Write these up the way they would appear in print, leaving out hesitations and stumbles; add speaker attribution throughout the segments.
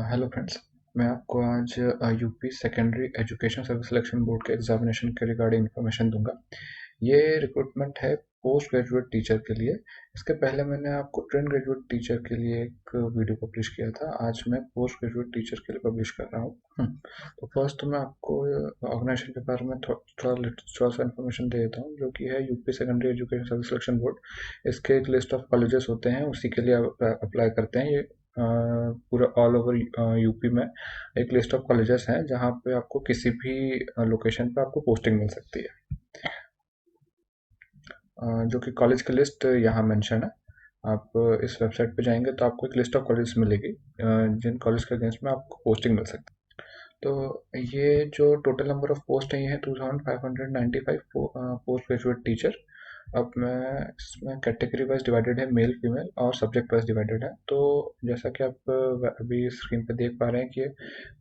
Speaker 1: Hello friends. मैं आपको आज UP secondary education service selection board के एग्जामिनेशन के रिगार्डिंग इन्फॉर्मेशन दूंगा। ये रिक्रूटमेंट है पोस्ट ग्रेजुएट टीचर के लिए। इसके पहले मैंने आपको ट्रेन ग्रेजुएट टीचर के लिए एक वीडियो पब्लिश किया था। आज मैं पोस्ट ग्रेजुएट टीचर के लिए पब्लिश कर रहा हूँ। तो फर्स्ट तो मैं आपको ऑर्गेनाइजेशन के बारे में थोड़ा सा इन्फॉर्मेशन दे देता हूँ, जो कि है UP secondary education service selection board. इसके एक लिस्ट ऑफ कॉलेजेस होते हैं, उसी के लिए अप्लाई करते हैं। ये पूरा ऑल ओवर यूपी में एक लिस्ट ऑफ कॉलेजेस हैं जहाँ पे आपको किसी भी लोकेशन पे आपको पोस्टिंग मिल सकती है। जो कि कॉलेज की लिस्ट यहाँ मेंशन है। आप इस वेबसाइट पे जाएंगे तो आपको एक लिस्ट ऑफ कॉलेज मिलेगी जिन कॉलेज के अगेंस्ट में आपको पोस्टिंग मिल सकती है। तो ये जो टोटल नंबर ऑफ पोस्ट है, ये है 2595 पोस्ट ग्रेजुएट टीचर। अब मैं इसमें कैटेगरी वाइज डिवाइडेड है, मेल फीमेल और सब्जेक्ट वाइज डिवाइडेड है। तो जैसा कि आप अभी स्क्रीन पे देख पा रहे हैं कि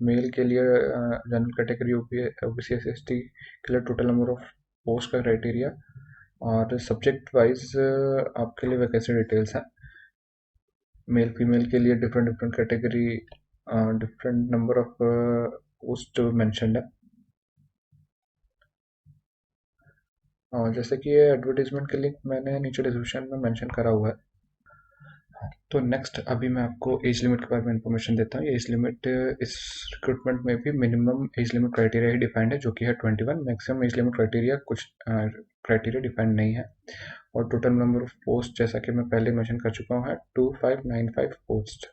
Speaker 1: मेल के लिए general category OBC S S T के लिए टोटल नंबर ऑफ पोस्ट का क्राइटेरिया, और सब्जेक्ट वाइज आपके लिए वैकेंसी डिटेल्स हैं। मेल फीमेल के लिए different different category, different number of post mentioned है। और जैसे कि ये एडवर्टीजमेंट के लिंक मैंने नीचे डिस्क्रिप्शन में मेंशन करा हुआ है। तो नेक्स्ट अभी मैं आपको एज लिमिट के बारे में इंफॉर्मेशन देता हूँ। एज लिमिट इस रिक्रूटमेंट में भी मिनिमम एज लिमिट क्राइटेरिया ही डिफाइंड है, जो कि है 21। मैक्सिमम एज लिमिट क्राइटेरिया कुछ क्राइटेरिया डिफाइंड नहीं है। और टोटल नंबर ऑफ पोस्ट जैसा कि मैं पहले मेंशन कर चुका हूँ है 2595 पोस्ट।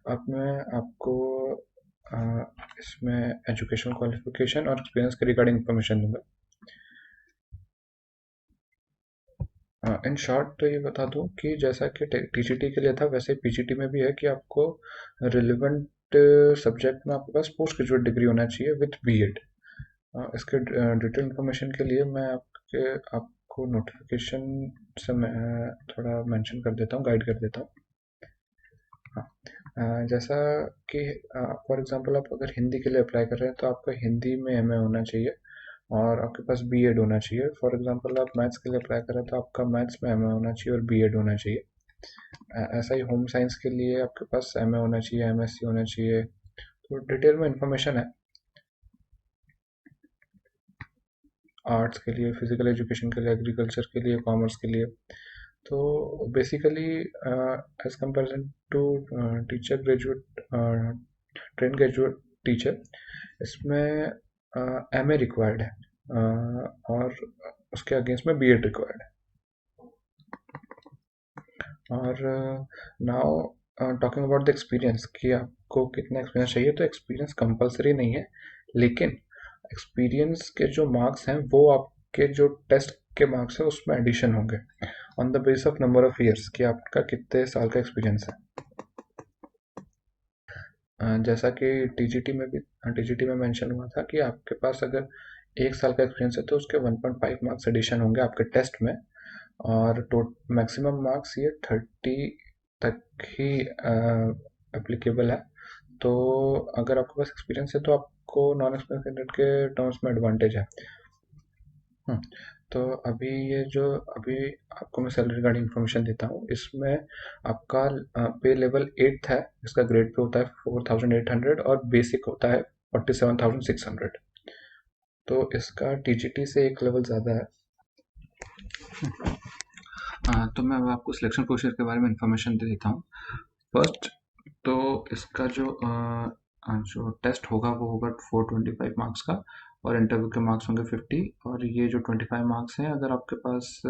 Speaker 1: अब मैं आपको इसमें एजुकेशन क्वालिफिकेशन और एक्सपीरियंस के रिगार्डिंग इंफॉर्मेशन दूंगा। इन शॉर्ट तो ये बता दूं कि जैसा कि टीजीटी के लिए था, वैसे पीजीटी में भी है कि आपको रिलेवेंट सब्जेक्ट में आपके पास पोस्ट ग्रेजुएट डिग्री होना चाहिए विथ बीएड। इसके डिटेल इन्फॉर्मेशन के लिए मैं आपको नोटिफिकेशन से मैं थोड़ा मेंशन कर देता हूँ, गाइड कर देता हूँ। जैसा कि फॉर एग्जांपल आप अगर हिंदी के लिए अप्लाई कर रहे हैं तो आपका हिंदी में एमए होना चाहिए और आपके पास बीएड होना चाहिए। फॉर एग्जांपल आप मैथ्स के लिए अप्लाई कर रहे हैं तो आपका मैथ्स में एमए होना चाहिए और बीएड होना चाहिए। ऐसा ही होम साइंस के लिए आपके पास एमए होना चाहिए, एमएससी होना चाहिए। तो डिटेल में इंफॉर्मेशन है। आर्ट्स के लिए, फिजिकल एजुकेशन के लिए, एग्रीकल्चर के लिए, कॉमर्स के लिए। तो basically as comparison to teacher graduate, train graduate teacher, इसमें एमए रिक्वायर्ड है और उसके अगेंस्ट में बीएड रिक्वायर्ड है। और now talking about the experience कि आपको कितना एक्सपीरियंस चाहिए, तो एक्सपीरियंस कंपलसरी नहीं है, लेकिन एक्सपीरियंस के जो मार्क्स हैं वो आपके जो टेस्ट के मार्क्स है उसमें एडिशन होंगे on the base of number of years कि आपका कितने साल का एक्सपीरियंस है। जैसा कि टीजीटी में मेंशन हुआ था कि आपके पास अगर 1 साल का एक्सपीरियंस है तो उसके 1.5 मार्क्स एडिशन होंगे आपके टेस्ट में, और मैक्सिमम मार्क्स ये 30 तक ही एप्लीकेबल है। तो अगर आपके पास एक्सपीरियंस है तो आपको नॉन एक्सपीरियंस कैंडिडेट के टर्म्स में एडवांटेज है। तो अभी ये जो अभी आपको मैं सैलरी रिगार्डिंग इन्फॉर्मेशन देता हूँ, इसमें आपका पे लेवल 8th है। इसका ग्रेड पे होता है 4800 और बेसिक होता है 47,600। तो इसका टीजीटी से एक लेवल ज़्यादा है। तो मैं अब आपको सिलेक्शन प्रोसीजर के बारे में इंफॉर्मेशन दे देता हूँ। फर्स्ट तो इसका जो टेस्ट होगा वो होगा 425 मार्क्स का, और इंटरव्यू के मार्क्स होंगे 50। और ये जो 25 मार्क्स हैं, अगर आपके पास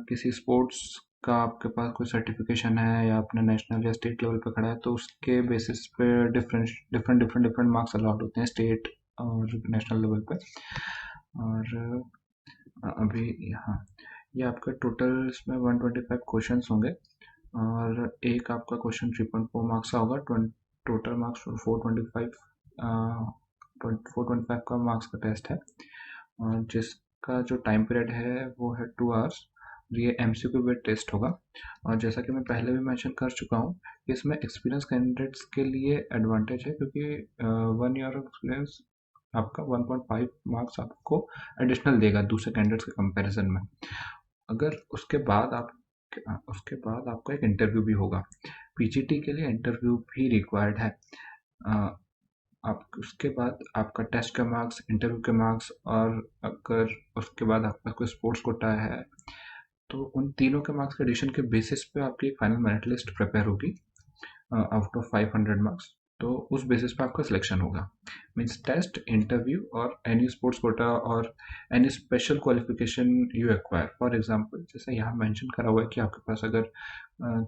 Speaker 1: किसी स्पोर्ट्स का आपके पास कोई सर्टिफिकेशन है या अपने नेशनल या स्टेट लेवल पे खड़ा है तो उसके बेसिस पे डिफरेंट मार्क्स अलाउड होते हैं स्टेट और नेशनल लेवल पे। और अभी यहाँ ये आपका टोटल इसमें 125 क्वेश्चंस होंगे और एक आपका क्वेश्चन 3.4 मार्क्स का होगा। टोटल मार्क्स 425 का मार्क्स का टेस्ट है, और जिसका जो टाइम पीरियड है वो है 2 आवर्स। ये एमसीक्यू बेस्ड टेस्ट होगा। और जैसा कि मैं पहले भी मेंशन कर चुका हूँ, इसमें एक्सपीरियंस कैंडिडेट्स के लिए एडवांटेज है, क्योंकि 1 ईयर ऑफ एक्सपीरियंस आपका 1.5 मार्क्स आपको एडिशनल देगा दूसरे कैंडिडेट्स के कंपैरिजन में। अगर उसके बाद आप उसके बाद आपका एक इंटरव्यू भी होगा। पीजीटी के लिए इंटरव्यू भी रिक्वायर्ड है। आप उसके बाद आपका टेस्ट का मार्क्स, इंटरव्यू के मार्क्स, और अगर उसके बाद आपका कोई स्पोर्ट्स कोटा है तो उन तीनों के मार्क्स के एडिशन के बेसिस पे आपकी एक फाइनल मेरिट लिस्ट प्रिपेयर होगी आउट ऑफ 500 मार्क्स। तो उस बेसिस पे आपका सिलेक्शन होगा। मीन्स टेस्ट, इंटरव्यू और एनी स्पोर्ट्स कोटा और any special qualification you acquire. For example जैसे यहाँ मेंशन करा हुआ है कि आपके पास अगर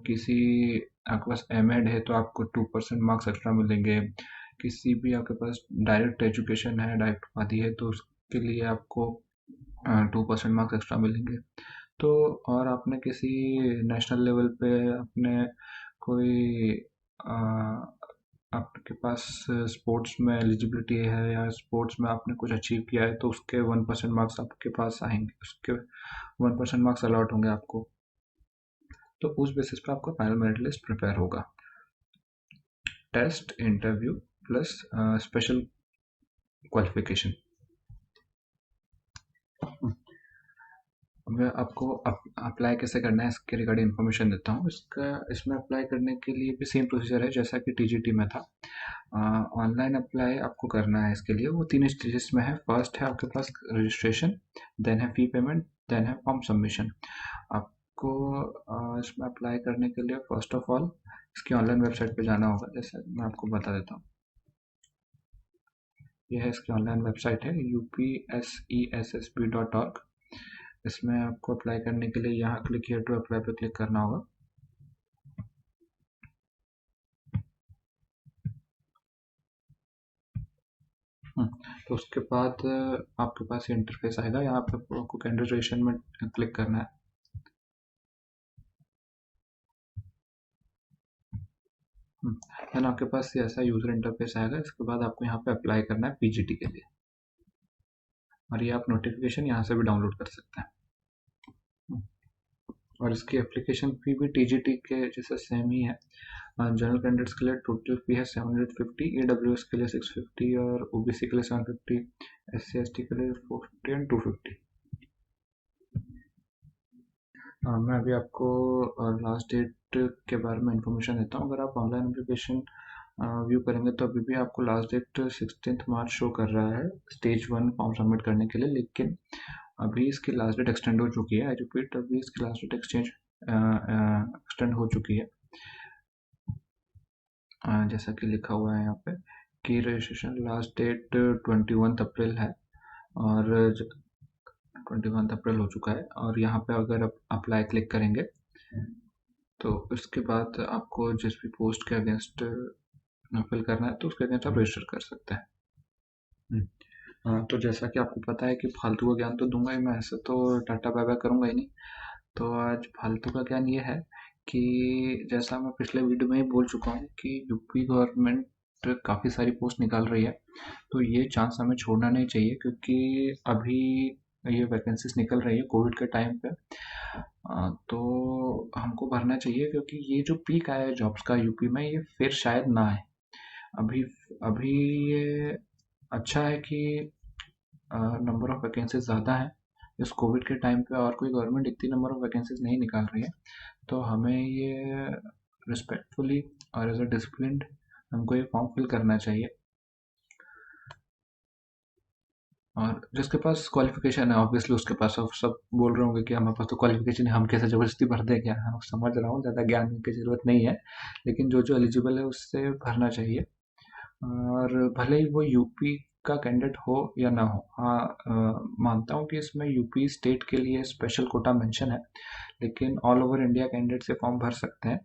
Speaker 1: किसी आपके पास एमएड है तो आपको 2% मार्क्स एक्स्ट्रा मिलेंगे। किसी भी आपके पास डायरेक्ट एजुकेशन है, डायरेक्ट उपाधि है, तो उसके लिए आपको 2% मार्क्स एक्स्ट्रा मिलेंगे। तो और आपने किसी नेशनल लेवल पे अपने कोई आपके पास स्पोर्ट्स में एलिजिबिलिटी है या स्पोर्ट्स में आपने कुछ अचीव किया है तो उसके 1% मार्क्स आपके पास आएंगे, उसके 1% मार्क्स अलॉट होंगे आपको। तो उस बेसिस पे आपका फाइनल मेरिट लिस्ट प्रिपेयर होगा। Test, interview plus special qualification. मैं आपको अप्लाई कैसे करना है इसके रिगार्डिंग इन्फॉर्मेशन देता हूँ। इसमें अप्लाई करने के लिए भी सेम प्रोसीजर है जैसा कि टीजीटी में था। ऑनलाइन अप्लाई आपको करना है इसके लिए। वो 3 स्टेजेस में है। फर्स्ट है आपके पास रजिस्ट्रेशन, देन है फी पेमेंट, देन है फॉर्म सबमिशन। आपको इसमें अप्लाई करने के लिए फर्स्ट ऑफ ऑल इसकी ऑनलाइन वेबसाइट पे जाना होगा। जैसे मैं आपको बता देता हूँ, यह है इसकी ऑनलाइन वेबसाइट है upsessb.org। इसमें आपको अप्लाई करने के लिए यहाँ क्लिक हियर टू अप्लाई पे क्लिक करना होगा। तो उसके बाद आपके पास ये इंटरफेस आएगा। यहाँ पे आपको कैंडिडेट रजिस्ट्रेशन में क्लिक करना है। देन आपके पास ऐसा यूजर इंटरफेस आएगा। इसके बाद आपको यहाँ पे अप्लाई करना है पीजीटी के लिए, और ये आप नोटिफिकेशन यहाँ से भी डाउनलोड कर सकते हैं। और इसकी एप्लीकेशन फी भी टीजीटी के जैसे सेम ही है। जनरल कैंडिडेट्स के लिए टोटल फी है 750, ईडब्ल्यूएस के लिए 650 और ओबीसी के लिए 750, एससी एसटी के लिए 450 एंड 250। मैं अभी आपको लास्ट डेट के बारे में इंफॉर्मेशन देता हूँ। अगर आप ऑनलाइन एप्लीकेशन व्यू करेंगे तो अभी भी आपको लास्ट डेट 16 मार्च शो कर रहा है स्टेज 1 फॉर्म सबमिट करने के लिए, लेकिन अभी इसकी लास्ट डेट एक्सटेंड हो चुकी है। आई रिपीट, अभी इसकी लास्ट डेट एक्सटेंड हो चुकी है। जैसा कि लिखा हुआ है यहाँ पे कि रजिस्ट्रेशन लास्ट डेट 21 अप्रैल है, और 21 अप्रैल हो चुका है। और यहाँ पे अगर आप अप्लाई क्लिक करेंगे तो इसके बाद आपको जिस भी पोस्ट के अगेंस्ट फिल करना है तो उसके अगेंस्ट आप रजिस्टर कर सकते हैं। तो जैसा कि आपको पता है कि फालतू का ज्ञान तो दूंगा ही मैं, ऐसे तो टाटा बाय बाय करूंगा ही नहीं। तो आज फालतू का ज्ञान ये है कि जैसा मैं पिछले वीडियो में ही बोल चुका हूँ कि यूपी गवर्नमेंट काफ़ी सारी पोस्ट निकाल रही है। तो ये चांस हमें छोड़ना नहीं चाहिए, क्योंकि अभी ये वैकेंसीज निकल रही है कोविड के टाइम पे। तो हमको भरना चाहिए, क्योंकि ये जो पीक आया है जॉब्स का यूपी में, ये फिर शायद ना आए। अभी अभी ये अच्छा है कि नंबर ऑफ वैकेंसीज ज़्यादा है इस कोविड के टाइम पे, और कोई गवर्नमेंट इतनी नंबर ऑफ वैकेंसीज नहीं निकाल रही है। तो हमें ये रिस्पेक्टफुली और एज अ डिसिप्लिन्ड हमको ये फॉर्म फिल करना चाहिए। और जिसके पास क्वालिफिकेशन है ऑब्वियसली उसके पास, सब बोल रहे होंगे कि हमारे पास तो क्वालिफिकेशन है, हम कैसे ज़बरदस्ती भर दें क्या। हाँ, समझ रहा हूँ, ज़्यादा ज्ञान की ज़रूरत नहीं है, लेकिन जो जो एलिजिबल है उससे भरना चाहिए। और भले ही वो यूपी का कैंडिडेट हो या ना हो। हाँ, मानता हूँ कि इसमें यूपी स्टेट के लिए स्पेशल कोटा मेंशन है, लेकिन ऑल ओवर इंडिया कैंडिडेट से फॉर्म भर सकते हैं।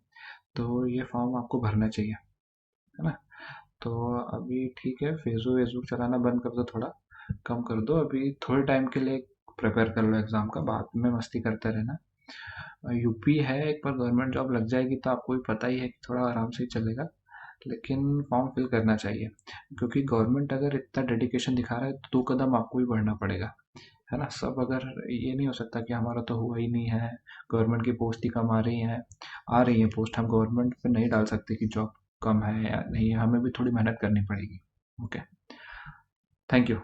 Speaker 1: तो ये फॉर्म आपको भरना चाहिए, है ना। तो अभी ठीक है, फेसबुक वेसबुक चलाना बंद कर दो, थोड़ा कम कर दो। अभी थोड़े टाइम के लिए प्रिपेयर कर लो एग्ज़ाम का, बाद में मस्ती करते रहना। यूपी है, एक बार गवर्नमेंट जॉब लग जाएगी तो आपको भी पता ही है कि थोड़ा आराम से ही चलेगा, लेकिन फॉर्म फिल करना चाहिए। क्योंकि गवर्नमेंट अगर इतना डेडिकेशन दिखा रहा है तो 2 कदम आपको भी बढ़ना पड़ेगा, है ना। सब अगर ये नहीं हो सकता कि हमारा तो हुआ ही नहीं है, गवर्नमेंट की पोस्ट ही कम आ रही है पोस्ट, हम गवर्नमेंट पे नहीं डाल सकते कि जॉब कम है या नहीं है, हमें भी थोड़ी मेहनत करनी पड़ेगी। Okay, thank you.